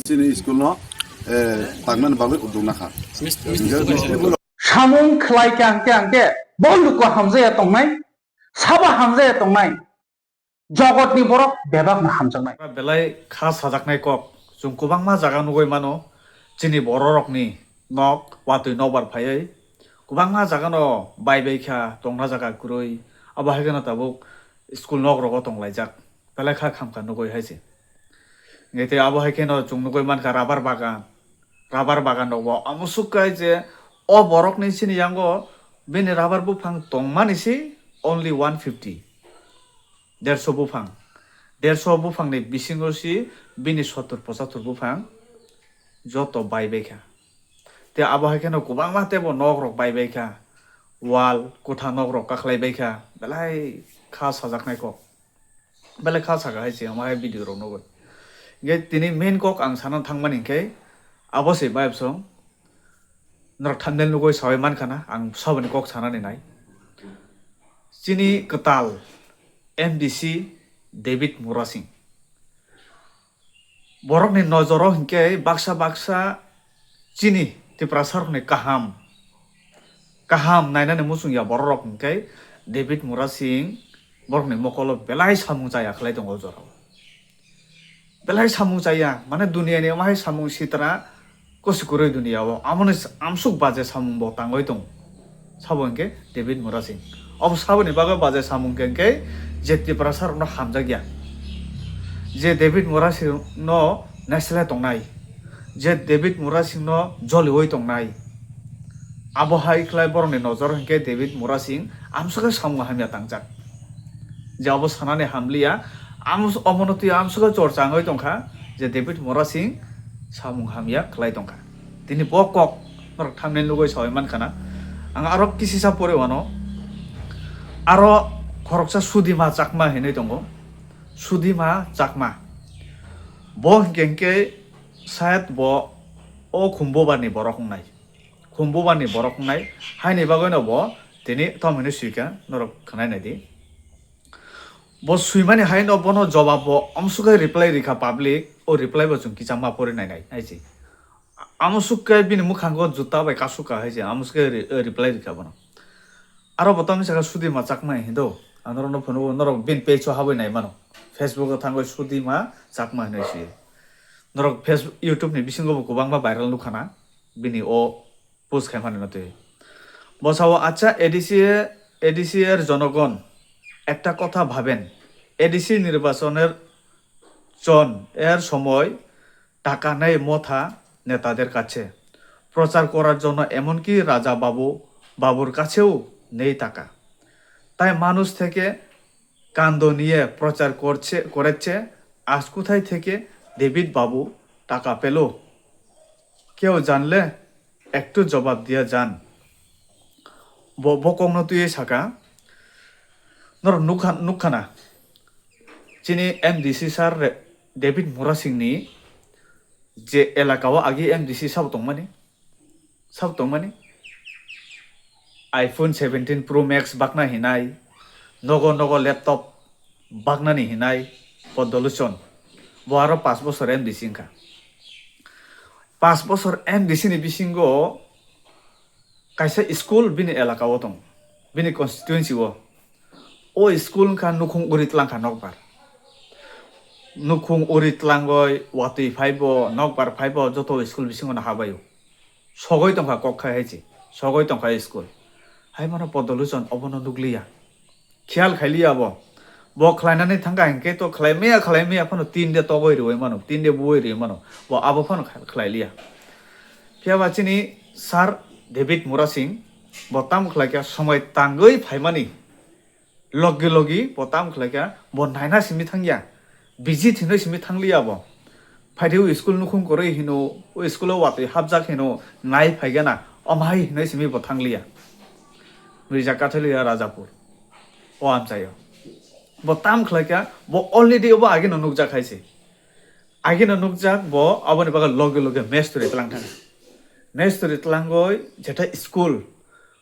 Sini school no tangman bagai udung nakha. Samung Khalai ke bondu ko hamzaya tongnai saba hamzaya tongnai jogotni borok bebak na hamjangnai belai khas hajaknai kok jung kubangma jaga nugoi mano chini bororokni nok watui nokbar phaiai kubangma jaga no bai kha tongna jaga kuroi aba haigana tabuk school nok rogo tonglaijak belai kha khamka nugoi haise ngete abo haikeno chung nugoi manka rabar bagan rogo amusukai je o borokni chini yango bini rabar bufang tongmanisi only 150 150 bufang 150 bufang ni bisingo si bini 70-75 bufang joto baibekha te abo haikeno kubangma tebo nok rok baibekha wall kotha nok rok kakhlaibekha belai kha sajaknai kok belai kha saga haise amai video rok nogo ge tini main kok ang sanan thangmani ke abo se baibsong nor thandel nugoi sawai mankana ang sabani kok sanani nai chini ketal MDC David Murasing borok ni nojoro hingke baksa chini Tiprasa ni Kaham nainani musung ya borok hingke David Murasing borok ni mokolo belai samung jaya khlai dong ojoro belai samung jaya mane dunia ni amai samung sitra kosiguroi dunia o amone amsuk baje samung bo tangoi dong sabongke David Murasing ob saboni baga baje samung ke je Tiprasa no hamjagya je David Murasing no national tongnai je David Murasing no joloi tongnai abo hai khlai borok ni nojor hingke David Murasing amsuka samung hamya tangjak je abo sanane hamliya amus omonoti amsuka chorcha ngoi tongkha je David Murasing samung hamya khlai tongkha tini bokok nor thamne lugoi sawai mankana ang aro kisisa pore wano aro khoroksa Sudhima Chakma hinai tongo Sudhima Chakma bo hingke sayat bo o khumbobani borok nai haini bagoi no bo tini Tamoni suika norok khanai nai bo suimani haino bono jawab bo amsukai reply rikha public o reply bo chung kichama pore nai haisi amusukai bini mukhango juta bai kasuka haisi amusukai reply rikha bono aro botami saka Sudhima Chakma hindo anoro no phono norok bin page cho habai nai mano Facebook o thangoi Sudhima Chakma hinai si norok Facebook YouTube ni bisingo bo kubangba viral nukhana bini o post khaimani mate বসাও আচ্ছা ADC এর জনগণ একটা কথা ভাবেন ADC নির্বাচনের এর সময় টাকা নেই মথা নেতাদের কাছে প্রচার করার জন্য এমনকি রাজা বাবুর কাছেও নেই টাকা তাই মানুষ থেকে কান্দ নিয়ে প্রচার করেছে আজ কোথায় থেকে ডেভিড বাবু টাকা পেল কেউ জানলে একটু জবাব দিয়ে যান bokong tuye saka nor nukhana chini MDC sar David Murasing ni je elakawa agi MDC sab tongmani iPhone 17 Pro Max bakna hinai nogo laptop bakna ni hinai podolution bo aro 5 bosor MDC ka 5 bosor MDC ni bisingo kaisa school bini elaka otong bini constituency o school kan nukhung uritlang kan nokbar nukhung uritlangoi watui phaibo nokbar phaibo joto school bisingo na habayo sogoi tongkha kokha hechi sogoi tongkha school hai mano podolution obono nukliya khial khailiya bo khlainani thangka hingke to khlaimeya phano 3 de togoi roi mano 3 de buoi roi mano bo abo phano khlailiya phiaba chini sar David Murasing botam khlaka somoi tangoi phaimani logi botam khlaka bo naina simi thangya busy thinoi simi thangliya bo phaideu school nukhung koroi hino o school o watoi habjak hino nai phaigana amhai hinoi simi bo thangliya Mirza Katholiya Rajapur o amchayo botam khlaka bo already bo age no nukjak khaise age no nukjak bo aboni baga logi mes tore tlang thang Nestori telangoi jeta school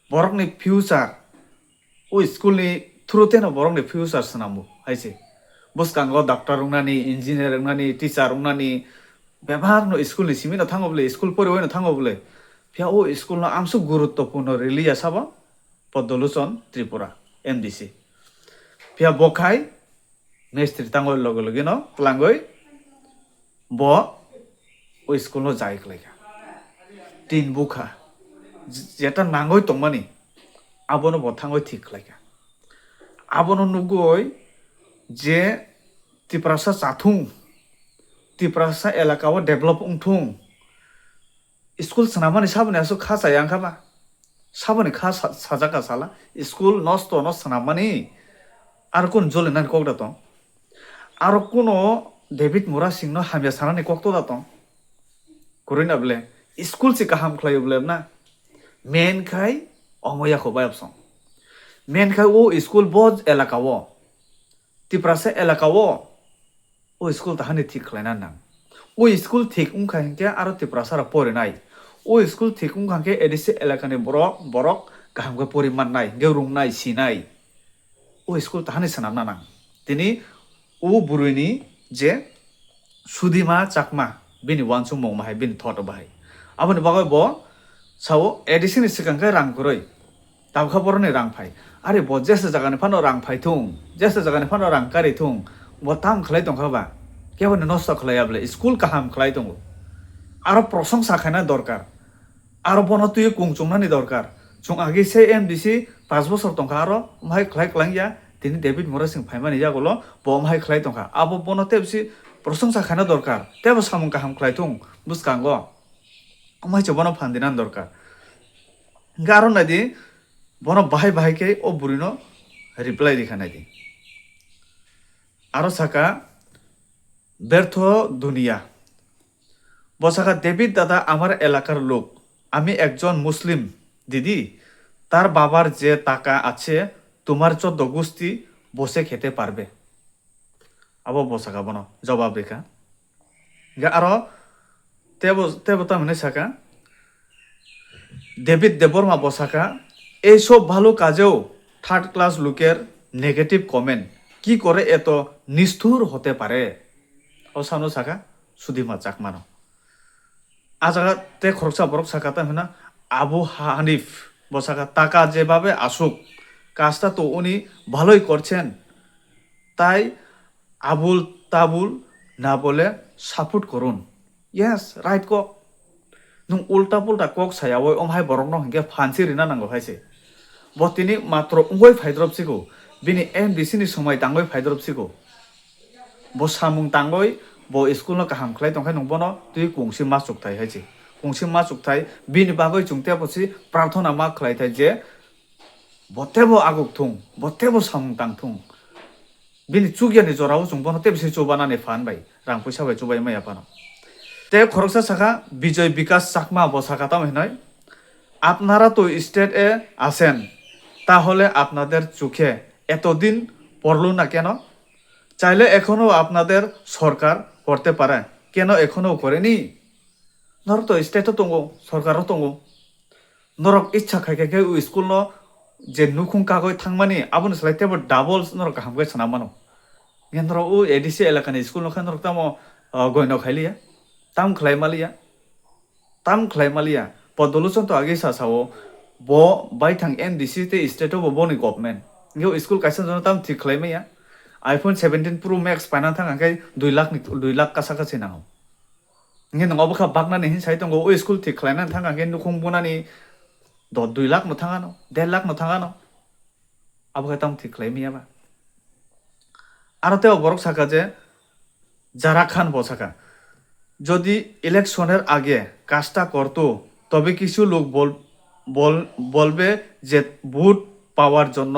borok ni future o school ni through te no borok ni future sanambo haise boskango doctor ungnani engineer ungnani teacher ungnani ব্যবহার no school নি সিমি না থাঙ্গো বলে school পরে ওই না থাঙ্গো বলে ফিয়া ও school না আমসু গুরুত্বপূর্ণ রিলিয়া সাবা পদ্মলোচন ত্রিপুরা এমডিসি ফিয়া বখাই মেস্ত্রি তাঙ্গই লগে লগে ন প্লাঙ্গই ব ও স্কুল নো যাই খলাইকা তিন বুখা যেটা নাঙ্গই তংমানি আবনো বথাঙ্গই ঠিক খলাইকা আবনো নুগই যে Tiprasa চাথুং Tiprasa elakawa develop ungthung school sanamani sabani asu kha sayang khaba sabani kha sajaka sala school nosto no sanamani ar kun jole nan kokda to ar kuno David Murasing no hamya sanani kokto da to kurina ble school si kaham khlayo ble na men khai omoya khobai opson men khai o school bod elakawo Tiprasa elakawo O school তাহানি ঠিক খাইনা নাং ও school ঠিক উংখাইকে আর তিপ্রাসারা পরে নাই ও school ঠিক উংখাইকে ADC এলাকানি বরক বরক গাহামকে পরিমাণ নাই গেরুং নাই সিনাই ও স্কুল তাহানি সানাম নাং তিনি ও বুরুইনি যে সুধিমা চাকমা বিনি ওয়ানসুং মং মাহাই বিনি থট বাহাই আবনি বাগৈ ব সাও এডিসিনি সিকাংকে রাং করই তাবখা বরনি রাং ফাই আরে ব জেসে জাগানি ফানো রাং ফাই থুং জেসে জাগানি ফানো রাং কারি থুং বতাম খালাই দংখাবা কেবল নষ্ট খালাইয়াবলে স্কুল কাহাম খালাই দङ আরো প্রশংসা খানা দরকার আরো বনতুই কুংচুংনানি দরকার চুং আগে সে এমডিসি 5 বছর দংখা আরো মাই খালাই ক্লাংয়া তিনি ডেভিড মোরাসিং ফাইমানি যাগলো বমাই খালাই দংখা আবো বনতেবসি প্রশংসা খানা দরকার তেব সামুং কাহাম খালাই থুং বুসকাঙ্গ মাই চবন ফান্দিনান দরকার কারণ নাদি বন বাহাই বাহাইকে ও বুরিনো রিপ্লাই দিখানাই দি আরো সাকা ব্যর্থ দুনিয়া বসাকা ডেভিড দাদা আমার এলাকার লোক আমি একজন মুসলিম দিদি তার বাবার যে টাকা আছে তোমার 14 গোষ্ঠী বসে খেতে পারবে আবো বসাকা বনো জবাব রেখা আরো তেবতা মনে সাকা ডেভিড দেববর্মা বসাকা এইসব ভালো কাজেও থার্ড ক্লাস লোকের নেগেটিভ কমেন্ট কি করে এত নিষ্ঠুর হতে পারে ও সানো সাকা সুধিমা চাকমানো আজাগা তে খরচা বরক সাকাতা হনা আবু হানিফ বসাকা টাকা যেভাবে আসুক কাজটা তো উনি ভালোই করছেন তাই আবুল তাবুল না বলে সাপোর্ট করুন ইয়েস রাইট কক নুং উল্টা পুল্টা কক সায়া ওই ওমহাই বরক ন হিংকে ফানসি রিনা নাঙ্গো হাইছে বতিনি মাত্র উঙ্গই ফাইদ্রবসিগো বিনি এমডিসিনি সময় তাঙ্গই ফাইদ্রবসিগো ব সামুং তাঙ্গই ব স্কুল ন কাহাম খলাই তংখাই নংবনো তুই কুংসি মা চুকথাই হাইছে কুংসি মা চুকথাই বিনি বাগৈ চুংতে পছি প্রার্থনা মা খলাই থাই যে বতেবো আগুক থুং বতেবো সামুং তাং থুং বিনি চুগিয়ানি জরাও চুংবনো তেবসি চুবানানি ফান বাই রাং পয়সা বাই চুবাই মাইয়া পানো তে খরকসা শাখা বিজয় বিকাশ চাকমা বসাকা তাম হিনয় আপনারা তো স্টেট এ আছেন তাহলে আপনাদের চোখে এতদিন পড়লো না কেন চাইলে এখনো আপনাদের সরকার করতে পারে কেন এখনো করেনি নর তো স্টেটও দङ সরকারও দङ নরক ইচ্ছা খাইখাই স্কুল ন যে নুখুং কাগৈ থাংমানি আবুনি সালাইতেবো ডাবল নরক হামগাই সানামানো নর ও এডিসি এলাকানি স্কুল নখাই নরক তামো গয়ন খাইলিয়া তাম খাইমালিয়া পদলুচন তো আগে সাসাও ব বাই থাং এমডিসি তে স্টেটও বনি গভर्नमेंट ইও স্কুল কাইसन জন তাম ঠিক খাইমাইয়া iPhone 17 Pro Max পাইনা থাঙ্গাই 2 লাখ কাছাকাছি নাও nge nong obakha baknani hin sai tongo o school thik khlaina thanga nge nukhung bunani 2 lakh no thanga no 1.5 lakh no thanga no abakha tam thik khlai miya ba আরতে বরক সাকা যে যারা খান বসাকা যদি ইলেকশনের আগে কাজটা করতো তবে কিছু লোক বলবে যে ভোট পাওয়ার জন্য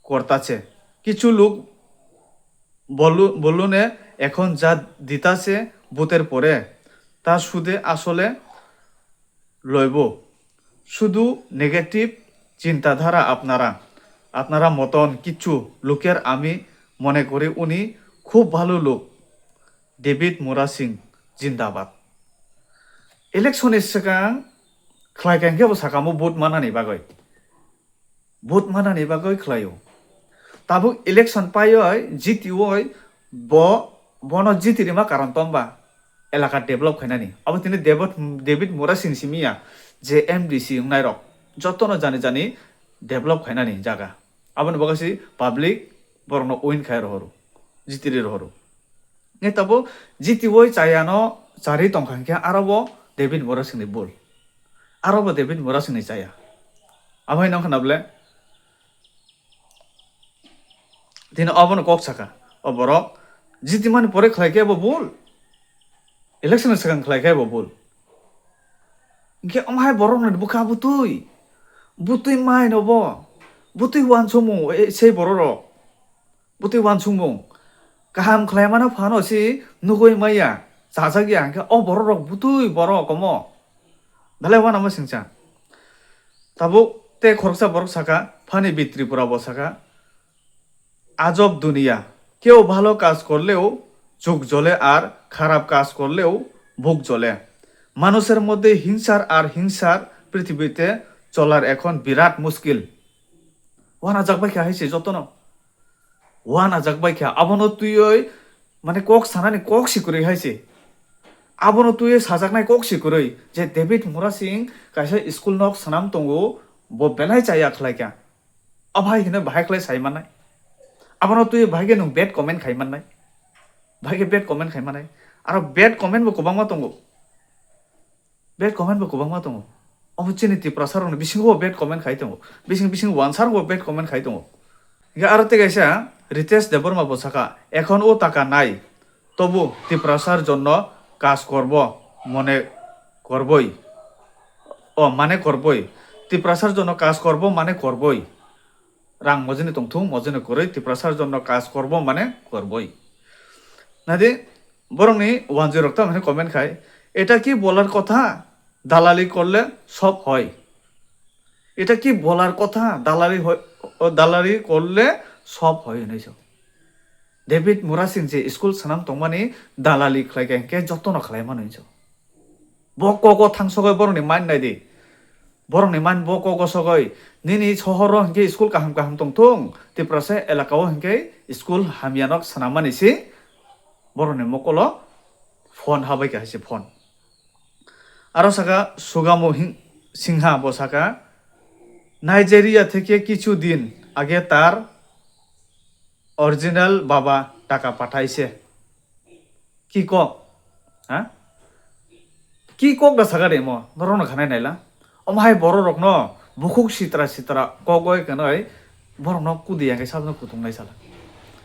করতাছে কিছু লোক বলুনে এখন যা দিতাছে ভোটের পরে তা সুদে আসলে লইব শুধু নেগেটিভ চিন্তাধারা আপনারা মতন কিছু লোকের আমি মনে করি উনি খুব ভালো লোক ডেভিড মুরাসিং জিন্দাবাদ ইলেকশনের সিগাं খ্লাইগাंगे সাকামো ভোট মানানি বাগৈ খ্লাইও তাবো ইলেকশন পাইয় জিতিও বন জিতিরিমা কারণ তম্বা এলাকা ডেভেলপ খাইনানি আবার তিনি ডেভিড মুরাসিং সিমিয়া যে এমডিসি নাই রক যতন জানি জানি ডেভেলপ খাইনানি জায়গা আবার বগাসি পাবলিক বরং উইন খাই রহরু জিতিরি রহরু নে তাবো জিতি ওই চায়ানো চারি টংখাঙ্কে আরবো ডেভিড মুরাসিংনি বল আরবো ডেভিড মুরাসিংনি চায়া আবার নং খানাবলে তিনি অবন কক সাকা ও বরক জিতি মানে পরে খাইকে বল ইলেকশনের সিগাং খাইকে বল ইনকে আমায় বরং না বুকা বুতুই মাই নব বুতুই ওয়ান সমু সেই বড় বুতুই ওয়ান সমু কাহাম খাইমানা ফানো সি নুগই মাইয়া জাজাগিয়া ইনকে ও বড় বুতুই বড় কম দালে ওয়ান আমা সিংচা তাবো তে খরকসা বরক সাকা ফানি বিত্রিপুরা বসাকা আজব দুনিয়া কেউ ভালো কাজ করলেও চোখ জ্বলে আর খারাপ কাজ করলেও বুক জ্বলে মানুষের মধ্যে হিংসার পৃথিবীতে চলার এখন বিরাট মুশকিল ওয়ান আজাক বাইখা হয়েছে যতন ওয়ান আজাক বাইখা আবনো তুই ওই মানে কক সানানি কক শিকুরে হাইছে আবনো তুই সাজাকনাই কক শিকুরে যে David Murasing কাইসা school knock Sanam তঙ্গো ব বেলাই চাইয়া খালাইকা अभाई हिने भाई खलाई साइमान नाय आबानो तुय भाइगे नं बेड कमेन्ट खाइमान नाय भाइगे बेड कमेन्ट खाइमान नाय आरो बेड कमेन्ट बो गोबांमा दङ बेड कमेन्ट बो गोबांमा दङ अबचिनि तिप्रासा रंनि बिसिंगो बेड कमेन्ट खाइ दङ बिसिं वानसार गो बेड कमेन्ट खाइ दङ इगा आरो ते गाइसा रितेश देबरमा बसाका এখন ও টাকা নাই তবু তিপ্রাসার জন্য কাজ করব মনে করবই মানে করবই তিপ্রাসার জন্য কাজ করব মানে করবই রাং মজনে তংথু মজনে করে তিপ্রাসার জন্য কাজ করব মানে করবই নাদি বরংনি 10 টা মানে কমেন্ট খায় এটা কি বলার কথা দালালি করলে সব হয় এটা কি বলার কথা দালালি করলে সব হয় নাইছো ডেভিড মুরাসিং যে স্কুল সানাম তংমানি দালালি খাইকে কে যতন খাইमा नइছো বককো থাংসগয় বরংনি মান নাইদি বরংনি মান বককো সগয় নিনি শহর হংকে স্কুল কাহাম তংথং তিপ্রাসা এলাকাও হংকে স্কুল হামিয়ানক সানামানিসি বরংনি মকলো ফোন হাবাই কাছে ফোন আরো সাকা সুগামো সিংহা বসাকা নাইজেরিয়া থেকে কিছুদিন আগে তার অরিজিনাল বাবা টাকা পাঠাইছে কি কক হ্যাঁ কি কক দা সাগারে ম নরন খানাই নাইলা অমাই বড় রক ন বুকুক সিতরা কগয় কেনয় বড় ন কুদিয়াকে সাবন কুতুংনাই সালা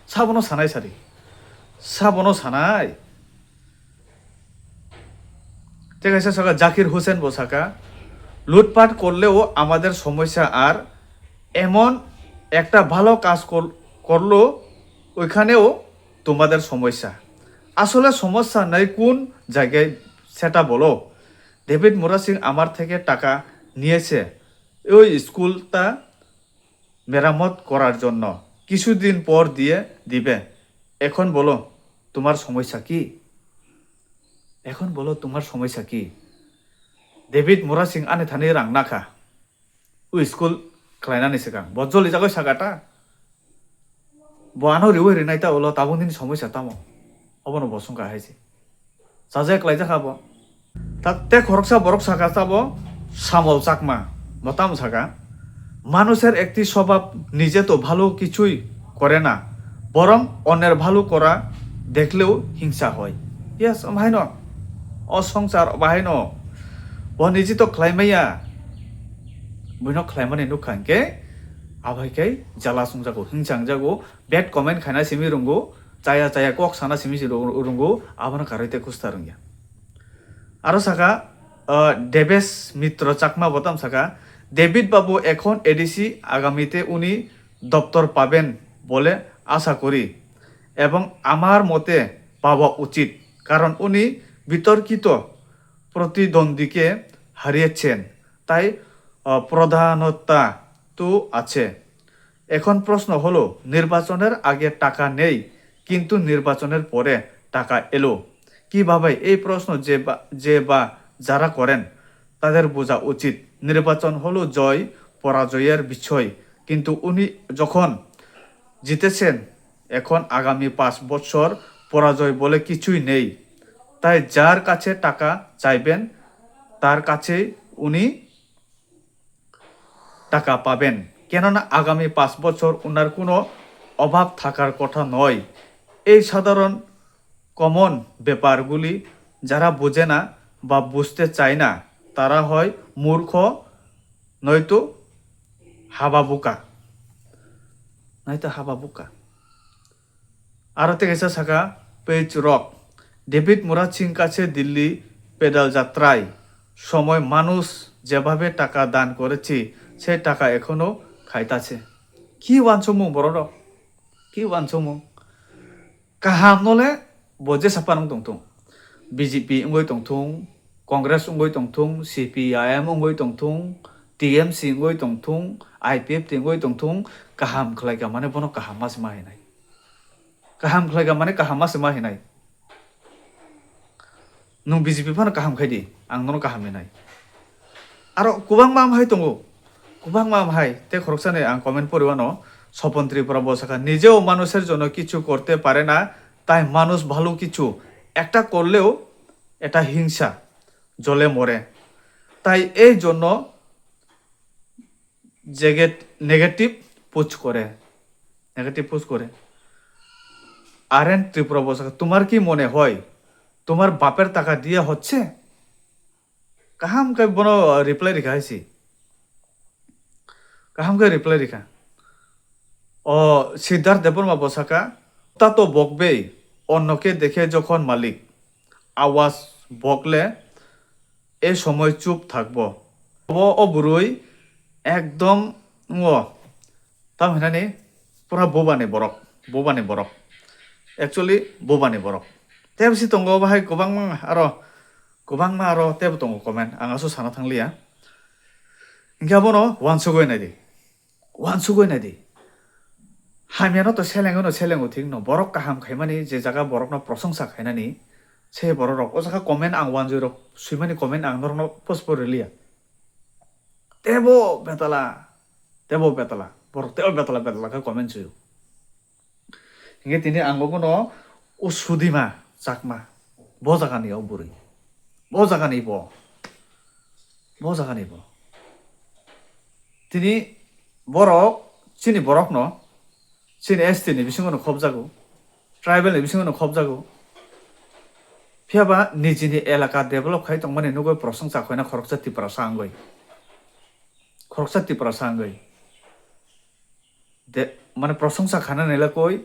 সাবনো সানাই সারি সাবনো সানাই ঠিক আছে সাকা জাকির হোসেন বসাকা লুটপাট করলেও আমাদের সমস্যা আর এমন একটা ভালো কাজ করলো ওইখানেও তোমাদের সমস্যা আসলে সমস্যা নাই কোন জায়গায় সেটা বলো ডেভিড মুরাসিং আমার থেকে টাকা নিয়েছে ওই স্কুলটা মেরামত করার জন্য কিছুদিন পর দিবে এখন বলো তোমার সমস্যা কি এখন বলো তোমার সমস্যা কি ডেভিড মুরাসিং আনে থানি রাং নাখা ওই স্কুল খাইনানি সিগাं বজ্জলি জাগয় সাগাটা বানো রিওই নাইতা ওলো তাবুনিনি সমস্যা তামো অবনো বসংকা হাইছে সাজে ক্লাইজা খাবো তাতে খরকসা বরক সাকা তাবো সামল চাকমা মতাম সাকা মানুষের একটি স্বভাব নিজে তো ভালো কিছুই করে না বরং অন্যের ভালো করা দেখলেও হিংসা হয় ইয়েস ভাই ন অসংসার ভাই ন ও নিজে তো খাইমাইয়া বইন খাইমানি নুখাंके আভাইকে জ্বালা সংজাগো হিংসাংজাগো বেড কমেন্ট খাইনা সিমি রুঙ্গো চায়া কক সানা সিমি রুঙ্গো আবানো কারাইতে খুস্তা রুঙ্গিয়া আরো সাকা দেবেশ মিত্র চাকমা বতাম সাকা ডেভিড বাবু এখন এডিসি আগামীতে উনি দপ্তর পাবেন বলে আশা করি এবং আমার মতে পাওয়া উচিত কারণ উনি বিতর্কিত প্রতিদ্বন্দ্বীকে হারিয়েছেন তাই প্রধানতা তো আছে এখন প্রশ্ন হলো নির্বাচনের আগে টাকা নেই কিন্তু নির্বাচনের পরে টাকা এলো কিভাবে এই প্রশ্ন যে বা যারা করেন তাদের বোঝা উচিত নির্বাচন হলো জয় পরাজয়ের বিষয় কিন্তু উনি যখন জিতেছেন এখন আগামী 5 বছর পরাজয় বলে কিছুই নেই তাই যার কাছে টাকা চাইবেন তার কাছে উনি টাকা পাবেন, কেননা আগামী 5 বছর ওনার কোনো অভাব থাকার কথা নয়। এই সাধারণ কমন ব্যাপারগুলি যারা বোঝে না বা বুঝতে চায় না তারা হয় মূর্খ, নয়তো হাবাবুকা, আরো থেকে থাকা পেজ রক। ডেভিড মুরাসিং কাছে দিল্লি পেডাল যাত্রায় সময় মানুষ যেভাবে টাকা দান করেছে সে টাকা এখনো খাইতাছে। কি ওয়ানসমুং বড় রক, কি ওয়ানসমুং কাহাম নলে বজে সাপানং তংথং বিজেপি উঙ্গই তংথং, কংগ্রেস উঙ্গই তংথং, সিপিআইএম উঙ্গই তংথং, টিএমসি উঙ্গই তংথং, আইপিএফ উঙ্গই তংথং, কাহাম खलायगा माने बनो काहाम मासे माहिनाय, काहाम खलायगा माने काहाम मासे माहिनाय। नों बिजेपि फानो काहाम खायदि आं नों काहाम हिनाय आरो गोबां मा माहाय दङ, गोबां मा माहाय তে খরকসানে আং কমেন্ট পড়িবানো স্বপন ত্রিপুরা বসাকা নিজেও মানুষের জন্য কিছু করতে পারে না, তাই মানুষ ভালো কিছু একটা করলেও এটা হিংসা জ্বলে মরে। তাই এই জন্য নেগেটিভ পোস্ট করে, নেগেটিভ পোস্ট করে। আরএন ত্রিপুরা বসাকা তোমার কি মনে হয় তোমার বাপের টাকা দিয়ে হচ্ছে? কাহাম কে বনো রিপ্লাই রেখা হয়েছি, কাহাম কে রিপ্লাই রেখা। ও সিদ্ধার্থ দেববর্মা বসাকা তা তো বকবেই, অন্যকে দেখে যখন মালিক আওয়াজ বকলে এ সময় চুপ থাকবো। ও বুড়োই একদম ও তাম হিনানি পুরা বোবানি বরক, বোবানি বরক, একচুয়ালি বোবানি বরক। তেबसि दङ बाहाय गोबां मा आरो तेब दङ कमेन्ट आंहासो साना थांलिया। इंगा बनो वानसुगय नायदि, वानसुगय नायदि हामियानो तो सेलेंगो थिक न बरक काहाम खायमानि जे जागा बरकनो प्रशंसा खायनानि से बरक ओ जागा कमेन्ट आं 10 सुइमानि कमेन्ट आं नरनो पोस्ट परेलिया। तेबो बेतला बरक तेबो बेतला का कमेन्ट सुयो। इंगे तिनि आंबो बनो ও সুধিমা চাকমা ব জাগানি ও বুড়ি ব জাগানি তিনি বরক চিনি বরক ন চিনি এসটি নি বিসঙ্গনো খব জাগো, ট্রাইবেল নি বিসঙ্গনো খব জাগো। ফিয়াবা নিজিনি এলাকা ডেভেলপ খাই তং মানে নুগো প্রশংসা খয়না খরকসা টিপ্রাসা আঙ্গই দে মানে প্রশংসা খানা নেলা কই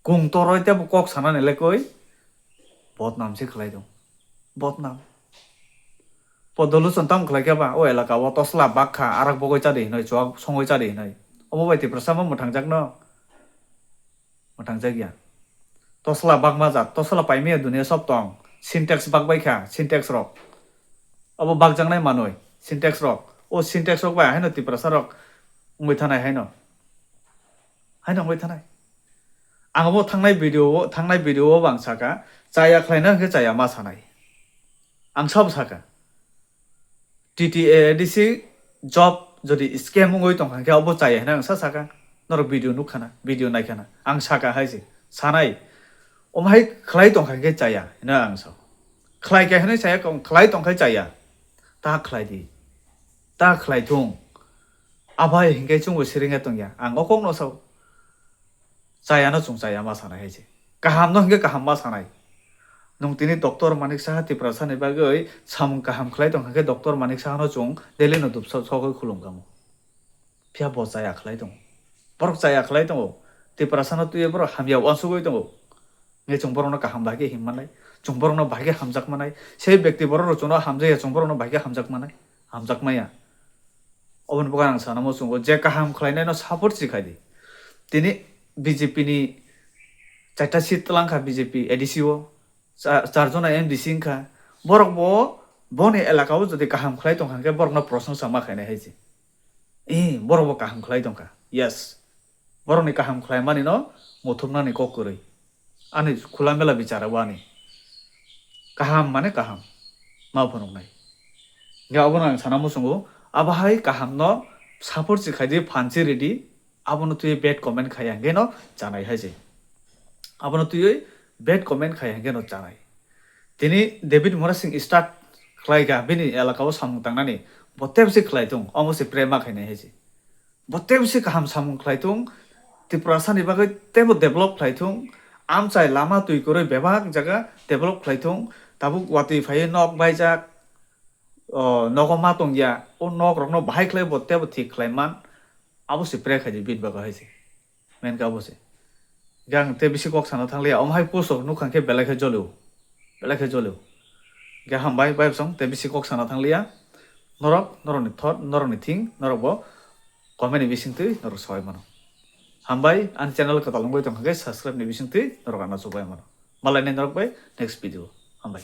कुंग तोरय ते कक साना नेले कई बदनाम से खलाय दं, बदनाम पदलु सन्ताम खलाय के बा ओ एलाका व तसला बाखा आरक बगय चादि नय जग संगय चादि नय अमो बायति प्रसामा मोथांजाक न मोथांजाक गया तसला बागमा जा तसला पाइमे दुनिया सब तंग सिनटेक्स बाग बायखा सिनटेक्स रक अबो बागजांनाय मानय सिनटेक्स रक ओ सिनटेक्स रक बा हायनो तिप्रसा रक उमै थानाय हायनो उमै थानाय। आंबो थांनाय भिडिअ आं साका चाया खलायना होनखो चाया मा सानाय आं सब साका टीटीएडीसी जब जदि स्कैम उंगै तंखांखे अबो चाया होना आं साका नर भिडिअ नुखाना भिडिअ नायखाना आं साका हायसे सानाय ओमहाय खलाय तंखांखे चाया होना आं सा खलाय के होनो चाया खलाय तंखाय चाया ता खलाय थुं आबाय हिंगाय चुंगो सिरिंगा तंया आं अखं न साव चायानो चुं चाया मा सानाय हायसे काहाम न हिंगे काहाम मा सानाय नों तिनि डॉक्टर मानिक साहा तिप्रासा नि बागै सामुं काहाम खलाय तंखांखे डॉक्टर मानिक साहा न चुं देले न दुबसा सगै खुलुमगामो फिया ब चाया खलाय दं बरक चाया खलाय दं तिप्रासा न तुये बर हामिया वानसुगै दं ने चुं बरनो काहाम बागे हिममानाय चुं बरनो बागे हामजाक मानाय से व्यक्ति बर रचनो हामजाया चुं बरनो बागे हामजाक माया अबन बगान सानामो चुंगो जे काहाम खलायनाय न सापर्ट सिखायदि तिनि बीजेपी नि चारटा सीट लांखा बीजेपी एडीसीओ चारजना एमडीसी इंखा बरक बने एलाकाव जदि काहाम खलाय तंखांखे बरक न प्रशंसा मा खायनाय हायसे बरक काहाम खलाय तंखा यस बरकनि काहाम खलाय मानि न मुथुमनानि ककरै आनि खुला मेला बिचारा वानि काहाम माने काहाम मा फनंनाय गावबन आं साना मुसुंगो आबाहाय काहाम न सापर्ट सिखायदि फानसि रेडी आबनो तुय बेड कमेन्ट खायांगे न जानाय हायजे आबनो तुय बेड कमेन्ट खायांगे न जानाय tini David Murasing start Khalai ga bini elaka o samung tangnani botem si Khalai tung omo si prema khaine heji botem si kaham samung Khalai tung Tiprasa ni bagai tebo develop Khalai tung am chai lama tui koroi bebak jaga develop Khalai tung tabuk wati phai nok bai jak nogoma tong ya o nok rok no bahai Khalai botebo thik Khalai man abo si pre khaji bit baga heji men ka abo si gang te bisi kok sana thanglia om hai pusok nu khangke belai khe joleu ga ham bai bai song te bisi kok sana thanglia norok ni thot norok ni thing norok bo comment ni bising tui norok soi mano ham bai an channel ka talong bai tong khage subscribe ni bising tui norok ana sobai mano malai ne norok bai next video ham bai